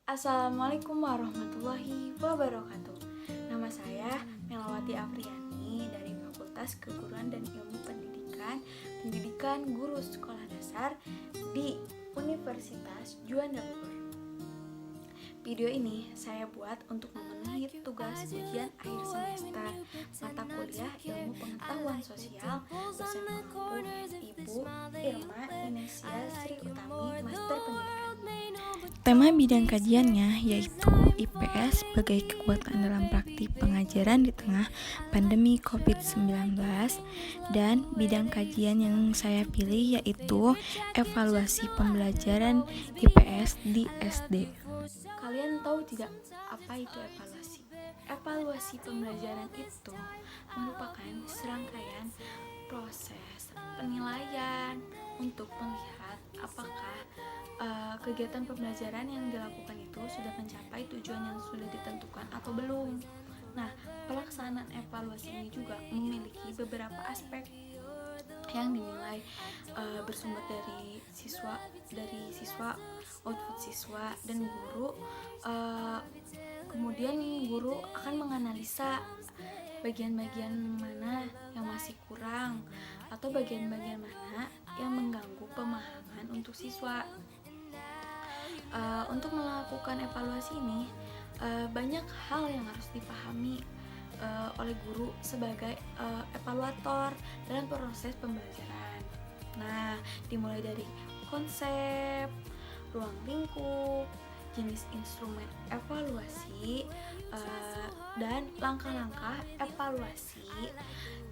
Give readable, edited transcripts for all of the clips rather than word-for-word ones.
Assalamualaikum warahmatullahi wabarakatuh. Nama saya Melawati Afriani dari Fakultas Keguruan dan Ilmu Pendidikan Guru Sekolah Dasar di Universitas Juanda Bogor. Video ini saya buat untuk memenuhi tugas ujian akhir semester mata kuliah Ilmu Pengetahuan Sosial bersama Ibu Irma Inesia Sri Utami, Master Pendidikan. Tema bidang kajiannya yaitu IPS sebagai kekuatan dalam praktik pengajaran di tengah pandemi COVID-19, dan bidang kajian yang saya pilih yaitu evaluasi pembelajaran IPS di SD. Kalian tahu tidak apa itu evaluasi? Evaluasi pembelajaran itu merupakan serangkaian proses penilaian untuk melihat apakah kegiatan pembelajaran yang dilakukan itu sudah mencapai tujuan yang sudah ditentukan atau belum. Nah, pelaksanaan evaluasi ini juga memiliki beberapa aspek yang dinilai bersumber dari siswa, output siswa dan guru. Kemudian guru akan menganalisa bagian-bagian mana yang masih kurang atau bagian-bagian mana yang mengganggu pemahaman untuk siswa. Untuk melakukan evaluasi ini banyak hal yang harus dipahami oleh guru sebagai evaluator dalam proses pembelajaran. Nah, dimulai dari konsep, ruang lingkup, jenis instrumen evaluasi, dan langkah-langkah evaluasi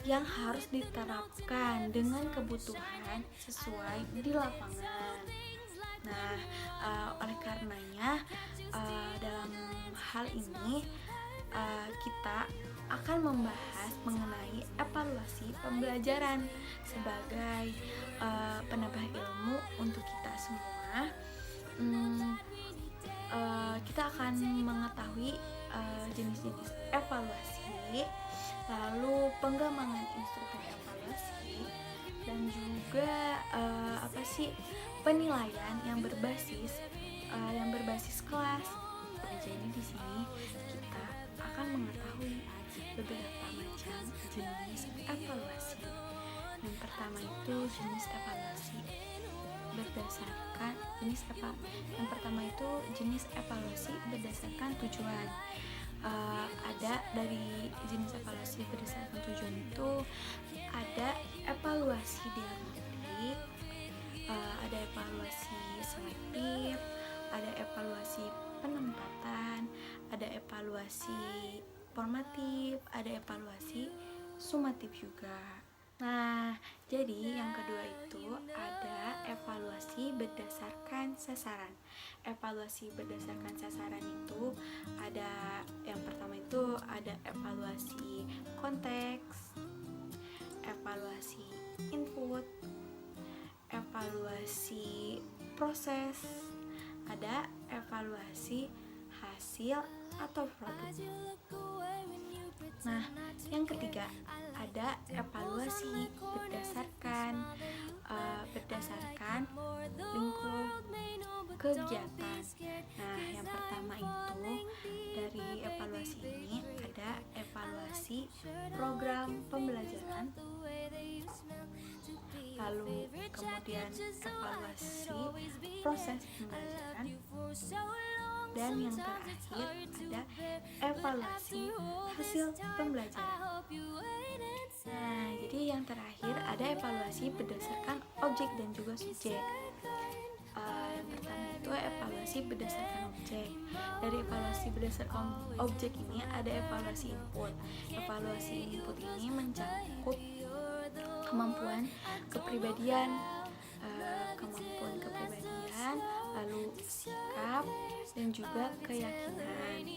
yang harus diterapkan dengan kebutuhan sesuai di lapangan. Nah, oleh karenanya dalam hal ini kita akan membahas mengenai evaluasi pembelajaran sebagai penambah ilmu untuk kita semua. Kita akan mengetahui jenis-jenis evaluasi, lalu pengembangan instrumen evaluasi, dan juga penilaian yang berbasis kelas. Jadi di sini kita akan mengetahui beberapa macam jenis evaluasi. Yang pertama itu jenis evaluasi berdasarkan tujuan. Ada dari jenis evaluasi berdasarkan tujuan itu ada evaluasi diagnostik, ada evaluasi selektif, ada evaluasi penempatan, ada evaluasi formatif, ada evaluasi sumatif juga. Nah, jadi yang kedua itu ada evaluasi berdasarkan sasaran. Evaluasi berdasarkan sasaran itu ada, yang pertama itu ada evaluasi konteks, evaluasi input, evaluasi proses, ada evaluasi hasil atau produk. Nah, yang ketiga ada evaluasi berdasarkan lingkup kegiatan. Nah, yang pertama itu dari evaluasi ini ada evaluasi program pembelajaran, lalu kemudian evaluasi proses pembelajaran, dan yang terakhir ada evaluasi hasil pembelajaran. Nah, jadi yang terakhir ada evaluasi berdasarkan objek dan juga subjek. Yang pertama itu evaluasi berdasarkan objek. Dari evaluasi berdasarkan objek ini ada evaluasi input. Evaluasi input ini mencakup kemampuan kepribadian, lalu sikap dan juga keyakinan.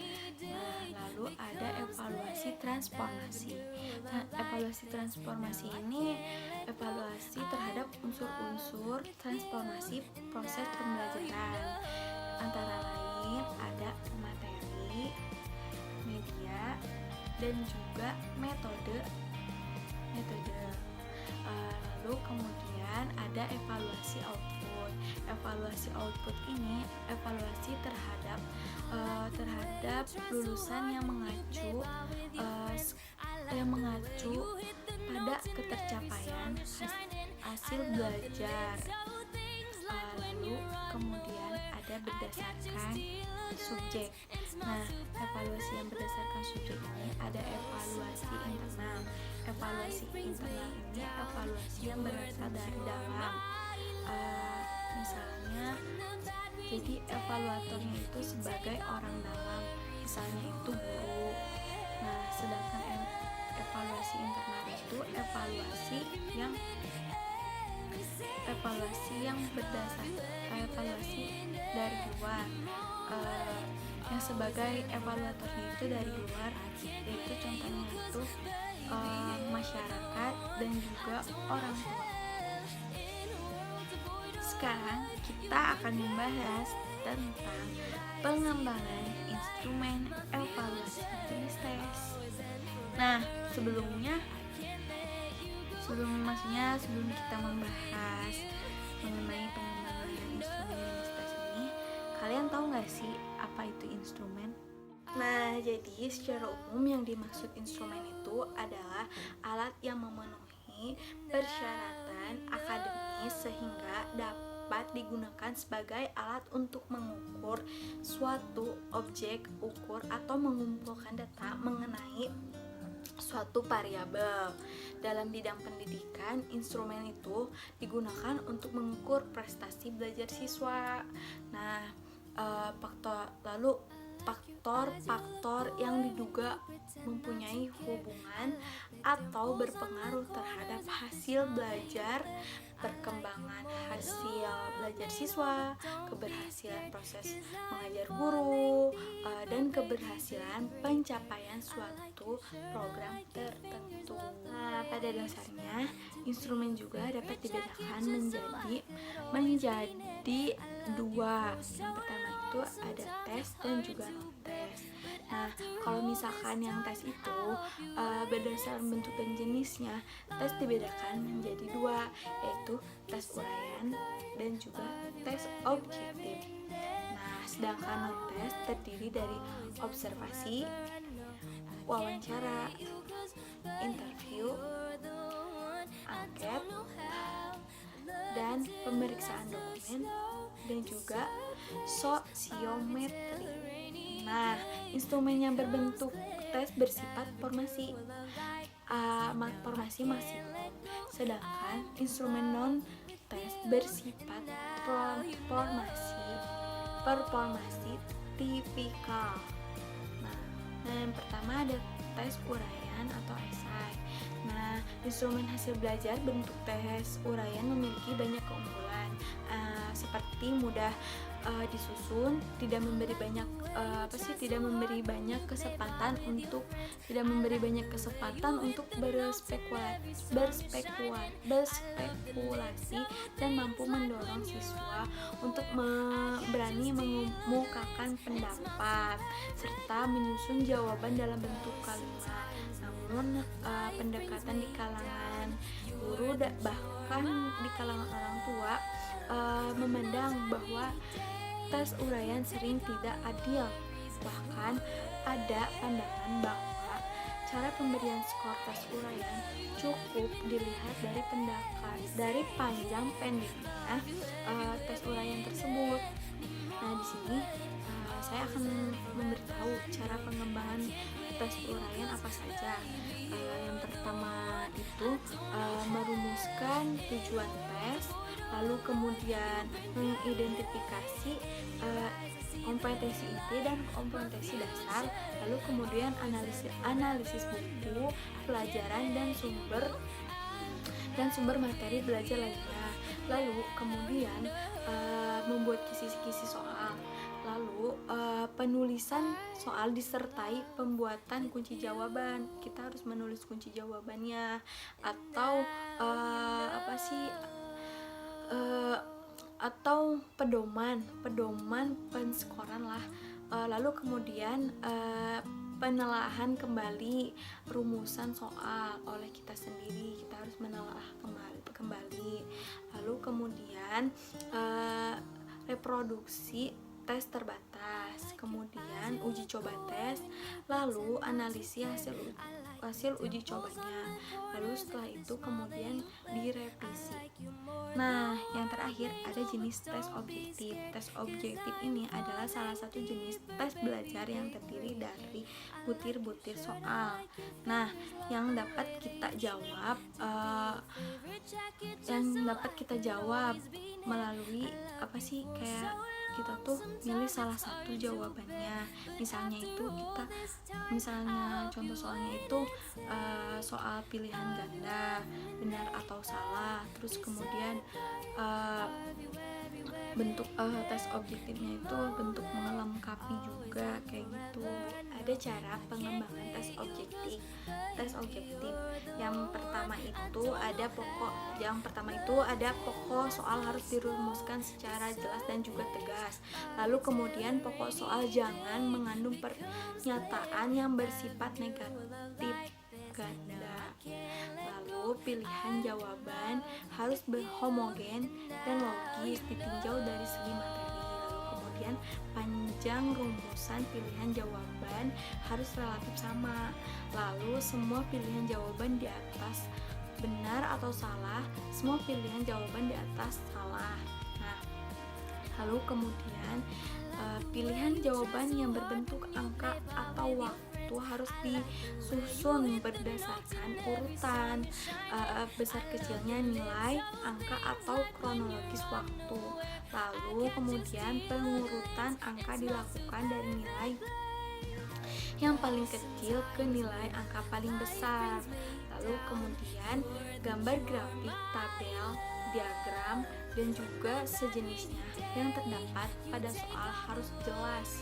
Nah, lalu ada evaluasi transformasi. Evaluasi transformasi ini evaluasi terhadap unsur-unsur transformasi proses pembelajaran. Antara lain ada materi, media, dan juga metode. Lalu kemudian ada evaluasi output. Evaluasi output ini evaluasi terhadap lulusan yang mengacu pada ketercapaian hasil belajar. Lalu kemudian ada berdasarkan subjek. Nah, evaluasi yang berdasarkan subjek ini ada evaluasi internal. Evaluasi internal ini evaluasi yang berasal dari dalam. Misalnya, jadi evaluatornya itu sebagai orang dalam, misalnya itu guru. Nah, sedangkan evaluasi internal itu evaluasi dari luar, yang sebagai evaluatornya itu dari luar, yaitu contohnya itu masyarakat dan juga orang tua. Sekarang kita akan membahas tentang pengembangan instrumen evaluasi jenis tes. Nah, sebelum kita membahas mengenai pengembangan instrumen jenis tes ini, kalian tahu nggak sih apa itu instrumen? Nah, jadi secara umum yang dimaksud instrumen itu adalah alat yang memenuhi persyaratan akademis sehingga dapat digunakan sebagai alat untuk mengukur suatu objek ukur atau mengumpulkan data mengenai suatu variabel. Dalam bidang pendidikan, instrumen itu digunakan untuk mengukur prestasi belajar siswa. Nah, faktor-faktor yang diduga mempunyai hubungan atau berpengaruh terhadap hasil belajar, perkembangan hasil belajar siswa, keberhasilan proses mengajar guru, dan keberhasilan pencapaian suatu program tertentu. Nah, pada dasarnya instrumen juga dapat dibedakan menjadi dua. Yang pertama itu ada tes dan juga non tes. Nah, kalau misalkan yang tes itu berdasarkan bentuk dan jenisnya, tes dibedakan menjadi dua, yaitu tes uraian dan juga tes objektif. Nah, sedangkan non tes terdiri dari observasi, wawancara, interview, angket, dan pemeriksaan dokumen, dan juga sosiometri. Nah, instrumen yang berbentuk tes bersifat formasi maksimum, sedangkan instrumen non tes bersifat performasi tipikal. Nah, yang pertama ada tes uraian atau esai. Nah, instrumen hasil belajar bentuk tes uraian memiliki banyak keunggulan, seperti mudah disusun, tidak memberi banyak berspekulasi dan mampu mendorong siswa untuk berani mengemukakan pendapat serta menyusun jawaban dalam bentuk kalimat. Namun pendekatan di kalangan guru bahkan di kalangan orang tua memandang bahwa tes uraian sering tidak adil. Bahkan ada pandangan bahwa cara pemberian skor tes uraian cukup dilihat dari panjang pendeknya tes uraian tersebut. Nah, di sini saya akan memberitahu cara pengembangan tes uraian apa saja. Yang pertama itu merumuskan tujuan tes, lalu kemudian mengidentifikasi kompetensi inti dan kompetensi dasar, lalu kemudian analisis buku, pelajaran dan sumber materi belajar lainnya, lalu kemudian membuat kisi-kisi soal, lalu penulisan soal disertai pembuatan kunci jawaban. Kita harus menulis kunci jawabannya, atau atau pedoman penskoran lah. Lalu kemudian penelaahan kembali rumusan soal oleh kita sendiri. Kita harus menelaah kembali. Lalu kemudian reproduksi tes terbatas, kemudian uji coba tes, lalu analisis hasil uji cobanya, lalu setelah itu kemudian direvisi. Nah, yang terakhir ada jenis tes objektif. Tes objektif ini adalah salah satu jenis tes belajar yang terdiri dari butir-butir soal. Nah, yang dapat kita jawab melalui kayak kita tuh milih salah satu jawabannya. Misalnya contoh soalnya itu soal pilihan ganda, benar atau salah. Terus kemudian bentuk tes objektifnya itu bentuk melengkapi juga kayak gitu. Ada cara pengembangan tes objektif. Yang pertama itu ada pokok soal harus dirumuskan secara jelas dan juga tegas. Lalu kemudian pokok soal jangan mengandung pernyataan yang bersifat negatif ganda. Lalu pilihan jawaban harus homogen dan logis ditinjau dari segi materi. Lalu kemudian panjang rumusan pilihan jawaban harus relatif sama. Lalu semua pilihan jawaban di atas benar atau salah, semua pilihan jawaban di atas salah. Nah, lalu kemudian pilihan jawaban yang berbentuk angka atau waktu harus disusun berdasarkan urutan besar kecilnya nilai, angka atau kronologis waktu. Lalu kemudian pengurutan angka dilakukan dari nilai yang paling kecil ke nilai angka paling besar. Lalu kemudian gambar grafik, tabel, diagram, dan juga sejenisnya yang terdapat pada soal harus jelas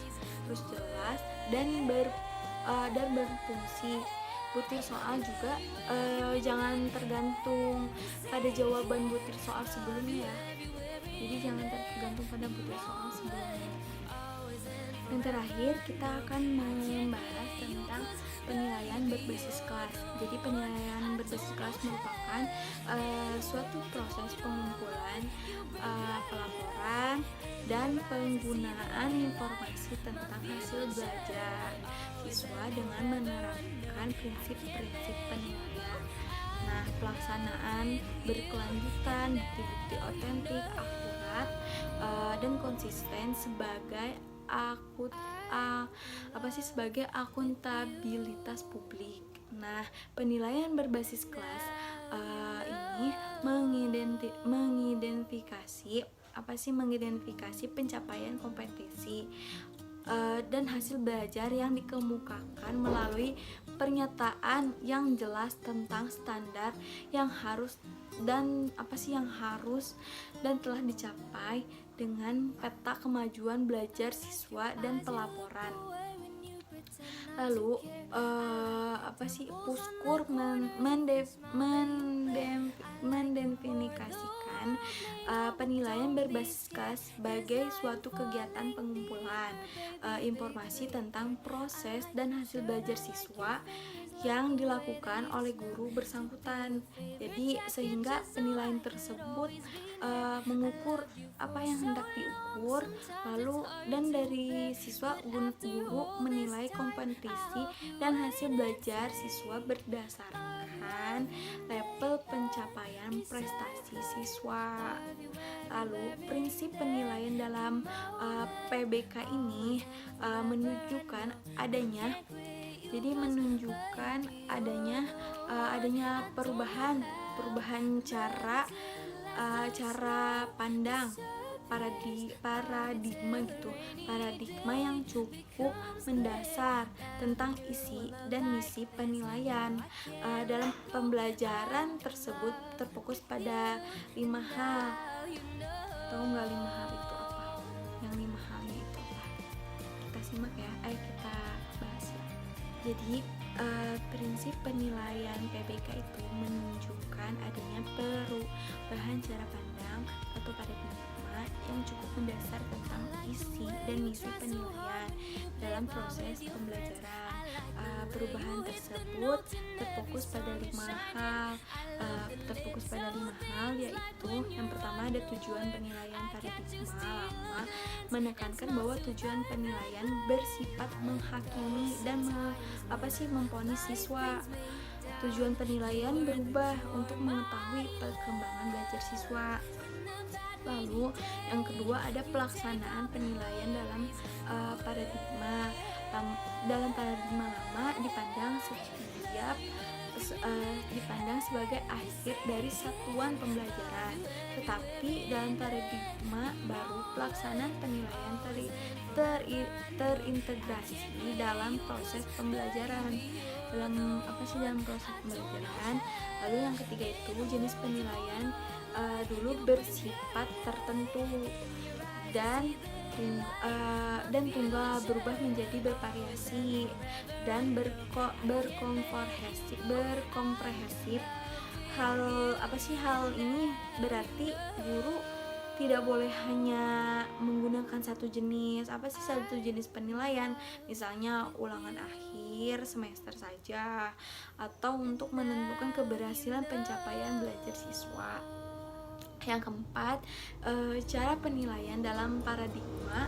dan berfungsi. Butir soal juga jangan tergantung pada jawaban butir soal sebelumnya ya. Jadi jangan tergantung pada butir soal sebelumnya. Yang terakhir kita akan membahas tentang penilaian berbasis kelas. Jadi penilaian berbasis kelas merupakan suatu proses pengumpulan pelaporan dan penggunaan informasi tentang hasil belajar siswa dengan menerapkan prinsip-prinsip penilaian. Nah, pelaksanaan berkelanjutan, bukti-bukti otentik, akurat, dan konsisten sebagai sebagai akuntabilitas publik. Nah, penilaian berbasis kelas ini mengidentifikasi pencapaian kompetisi dan hasil belajar yang dikemukakan melalui pernyataan yang jelas tentang standar yang harus dan telah dicapai dengan peta kemajuan belajar siswa dan pelaporan. Lalu Puskur mendefinisikan penilaian berbasis kelas sebagai suatu kegiatan pengumpulan informasi tentang proses dan hasil belajar siswa yang dilakukan oleh guru bersangkutan. Jadi sehingga penilaian tersebut mengukur apa yang hendak diukur, lalu dan dari siswa guru menilai kompetisi dan hasil belajar siswa berdasarkan level pencapaian prestasi siswa. Lalu prinsip penilaian dalam PBK ini menunjukkan adanya perubahan cara pandang paradigma yang cukup mendasar tentang isi dan misi penilaian. Dalam pembelajaran tersebut terfokus pada 5 hal. Tahu nggak 5 hal itu apa? Yang 5 halnya itu apa? Kita simak ya, kita bahas ya. Jadi prinsip penilaian PBK itu menunjukkan adanya perubahan cara pandang atau paradigma yang cukup mendasar tentang isi dan misi penilaian dalam proses pembelajaran. Perubahan tersebut terfokus pada lima hal. Yaitu yang pertama ada tujuan penilaian paradigma lama, menekankan bahwa tujuan penilaian bersifat menghakimi dan memponis siswa. Tujuan penilaian berubah untuk mengetahui perkembangan belajar siswa. Lalu yang kedua ada pelaksanaan penilaian dalam paradigma. Dalam paradigma lama dipandang sebagai akhir dari satuan pembelajaran, tetapi dalam paradigma baru pelaksanaan penilaian terintegrasi dalam proses pembelajaran. Dalam proses pembelajaran. Lalu yang ketiga itu jenis penilaian dulu bersifat tertentu dan tunggal berubah menjadi bervariasi dan berkomprehensif. Hal ini berarti guru tidak boleh hanya menggunakan satu jenis penilaian, misalnya ulangan akhir semester saja, atau untuk menentukan keberhasilan pencapaian belajar siswa. Yang keempat, cara penilaian dalam paradigma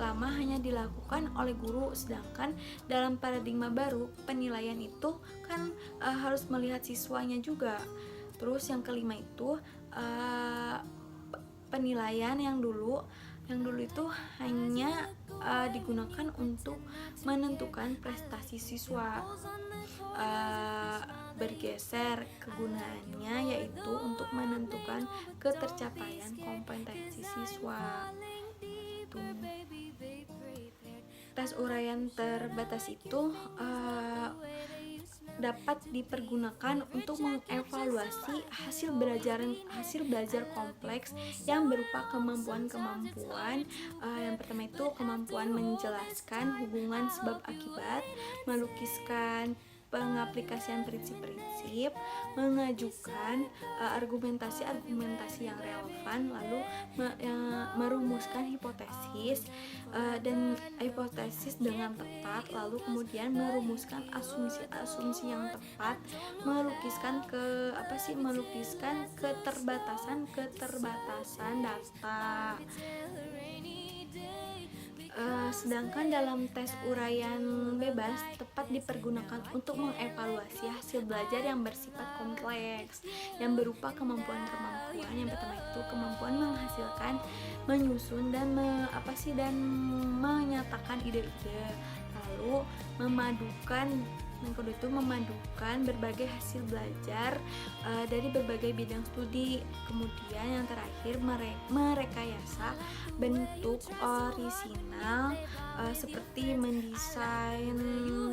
lama hanya dilakukan oleh guru, sedangkan dalam paradigma baru penilaian itu kan harus melihat siswanya juga. Terus yang kelima itu penilaian yang dulu itu hanya digunakan untuk menentukan prestasi siswa. Bergeser kegunaannya yaitu untuk menentukan ketercapaian kompetensi siswa. Tes uraian terbatas itu dapat dipergunakan untuk mengevaluasi hasil belajar kompleks yang berupa kemampuan. Yang pertama itu kemampuan menjelaskan hubungan sebab akibat, melukiskan pengaplikasian prinsip-prinsip, mengajukan argumentasi yang relevan, lalu merumuskan hipotesis dengan tepat, lalu kemudian merumuskan asumsi yang tepat, melukiskan keterbatasan data. Sedangkan dalam tes uraian bebas tepat dipergunakan untuk mengevaluasi hasil belajar yang bersifat kompleks yang berupa kemampuan. Yang pertama itu kemampuan menghasilkan, menyusun dan menyatakan ide-ide. Lalu memadukan berbagai hasil belajar dari berbagai bidang studi. Kemudian yang terakhir merekayasa bentuk orisinal seperti mendesain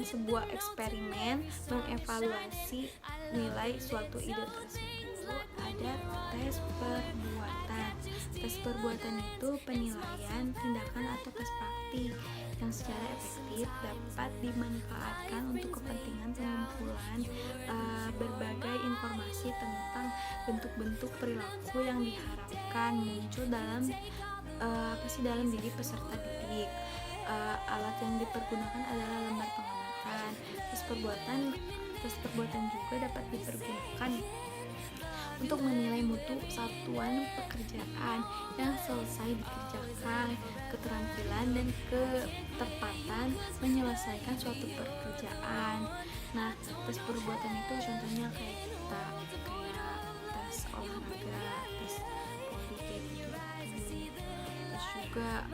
sebuah eksperimen, mengevaluasi nilai suatu ide tersebut. Ada tes perbuatan. Tes perbuatan itu penilaian tindakan atau tes praktik yang secara efektif dapat dimanfaatkan untuk kepentingan pengumpulan berbagai informasi tentang bentuk-bentuk perilaku yang diharapkan muncul dalam diri peserta didik. Alat yang dipergunakan adalah lembar pengamatan. Tes perbuatan juga dapat dipergunakan untuk menilai mutu satuan pekerjaan yang selesai dikerjakan, keterampilan dan ketepatan menyelesaikan suatu pekerjaan. Nah, tes perbuatan itu contohnya kayak tes olahraga, tes poli kayak gitu. Terus juga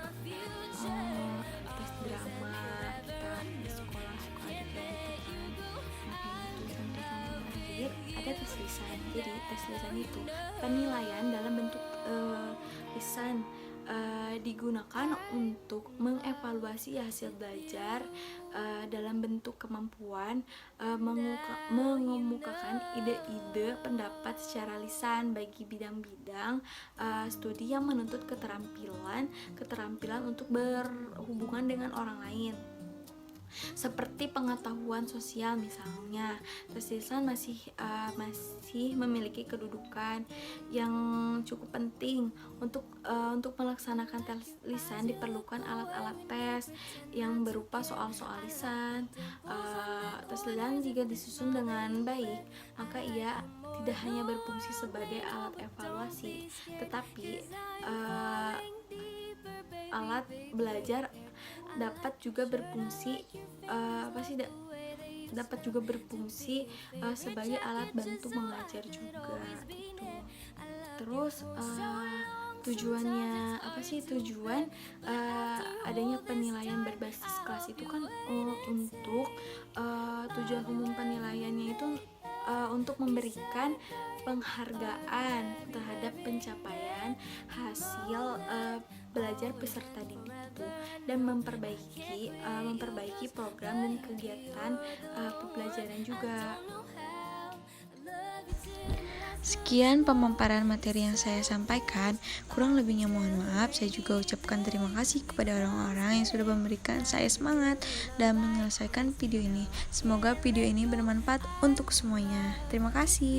tes drama kita di sekolah suka ada kayak gitu kan. Nah, itu contoh-contoh terakhir ada tes lisan. Jadi tes lisan itu penilaian dalam bentuk lisan digunakan untuk mengevaluasi hasil belajar dalam bentuk kemampuan mengemukakan ide-ide pendapat secara lisan bagi bidang-bidang studi yang menuntut keterampilan untuk berhubungan dengan orang lain. seperti pengetahuan sosial misalnya. Tes lisan masih memiliki kedudukan yang cukup penting. Untuk melaksanakan tes lisan diperlukan alat-alat tes yang berupa soal-soal lisan. Tes lisan jika disusun dengan baik, maka ia tidak hanya berfungsi sebagai alat evaluasi, tetapi alat belajar dapat juga berfungsi sebagai alat bantu mengajar juga gitu. Terus tujuannya apa sih? Tujuan adanya penilaian berbasis kelas itu kan untuk tujuan umum penilaiannya itu untuk memberikan penghargaan terhadap pencapaian hasil belajar peserta didik itu, dan memperbaiki program dan kegiatan pembelajaran juga. Sekian pemaparan materi yang saya sampaikan. Kurang lebihnya mohon maaf. Saya juga ucapkan terima kasih kepada orang-orang yang sudah memberikan saya semangat dalam menyelesaikan video ini. Semoga video ini bermanfaat untuk semuanya. Terima kasih.